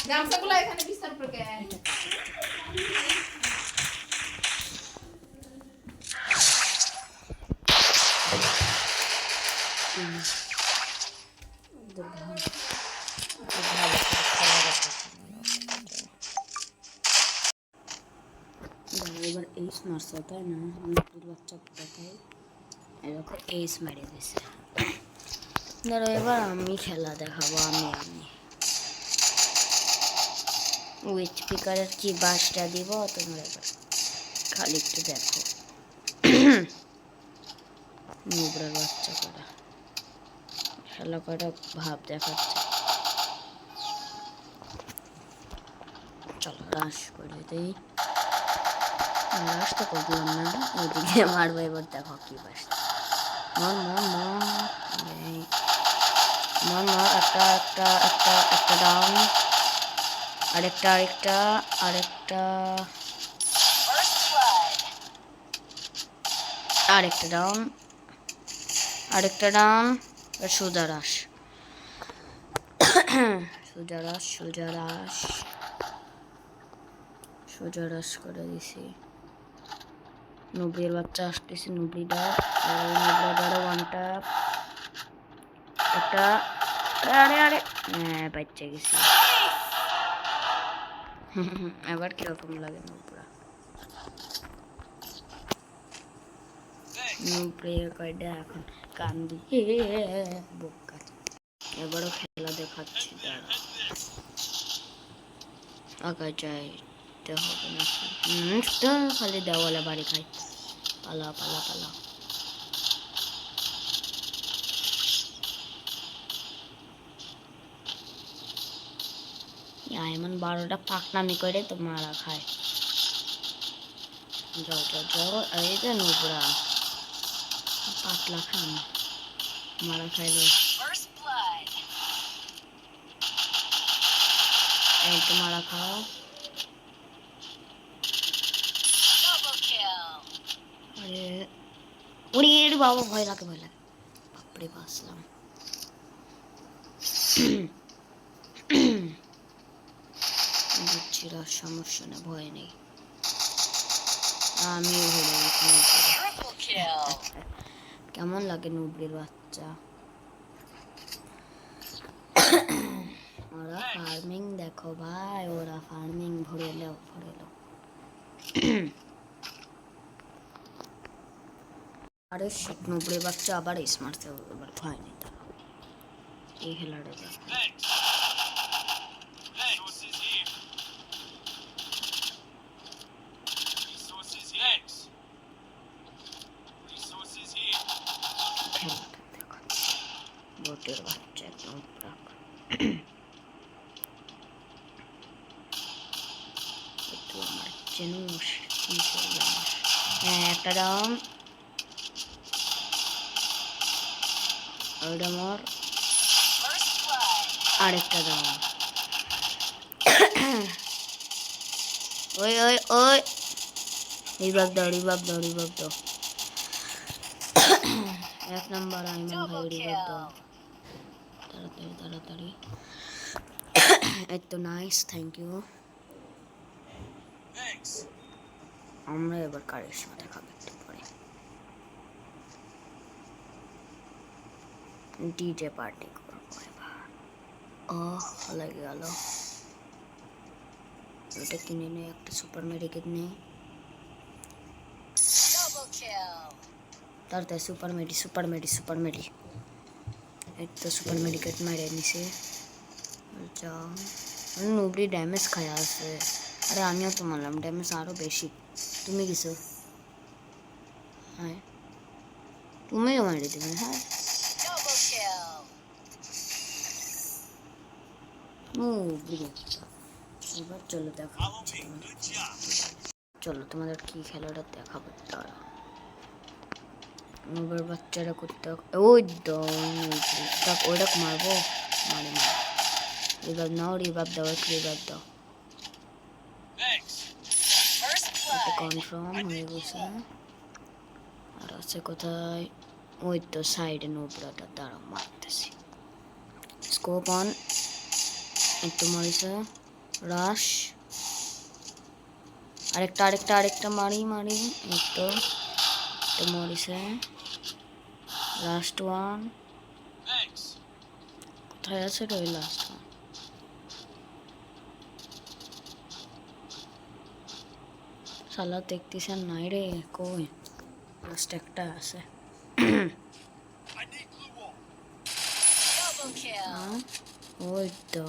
গামছাগুলো এখানে বিস্তার করে এবার এইস মারছে তাই না নতুন বাচ্চা দেখাই এরকম এইস মেরে দিছে ধরো এবার আমি খেলা দেখাবো আমি উইথ স্পিকারের কি বাসটা দিব তোমরা এবার খালি একটু দেখো নোবরার বাচ্চা করা খেলা করা ভাব দেখাচ্ছে চলো রাশ করে দিই রাশ তো করলাম না ওইদিকে মারবো এবার দেখো কি বাস মর একটা ডাউন আরেকটা ডাউন সুজারাস করে দিছি নুবরির বাচ্চা আসতেছে নুবরিটা ওয়ান ট্যাপ একটা আরে হ্যাঁ বাচ্চা গেছি এবার কিরকম লাগে নুবরা কয়টা এখন কান্দি বোকা এবারও খেলা দেখাচ্ছি দাঁড়া আগে যাইতে হবে নাকি খালি দেওয়ালে বাড়ি খাই পালা এমন 12টা পাকনামি করে তো মারা খায় যাও এই যে নুবরা পাতলা খান মারা খাইলো এই তো মারা খাও আরে বাবা ভয় লাগে বাপরে বাসলাম বুঝছিল সমস্যা না ভয় নেই আমি কেমন লাগে নুবরির বাচ্চা ওরা ফার্মিং দেখো ভাই ওরা ফার্মিং ভরে লো আরে শিট নুবরির বাচ্চা আবার স্মার্ট এবার ভয় নেই তারা এই খেলাটা बोटेर बच्चा एकदम একটা ডাউন ওইটা মোর আরেকটা ডাউন ওই রিভাইভ দাও এক নাম্বার আইমান ভাই রিভাইভ দাও তাড়াতাড়ি এই তো নাইস থ্যাংক ইউ আমরা এবার কারিশমা দেখাবো একটু পরে ডিজে পার্টি করবো এবার লেগে গেল এটা কিনে নে একটা সুপার মেডিকেট নে তাড়াতাড়ি সুপার মেডি এই তো সুপার মেডিকেট মেরে নিছে যাও নুবরি ড্যামেজ খায় আছে আরে আমিও তো মারলাম ড্যামেজ আরো বেশি তুমি কিছু হ্যাঁ তুমিও মারি দেবে হ্যাঁ এবার চলো তোমাদের কি খেলাটা দেখাবো তারা এবার বাচ্চারা করতে ওই ওইটা মারবো মারি না রিভাইভ দাও কনফার্ম হয়ে গেছে আর আছে কোথায় ওই তো সাইডে নুবরাটা তারা মারতেছি স্কোপ অন একটু মারিছে রাশ আরেকটা মারি এই তো এটা মরিছে লাস্ট ওয়ান কোথায় আছে রে লাস্ট ওয়ান শালা দেখতেছেন নাই রে কই লাস্ট একটা আছে ওই তো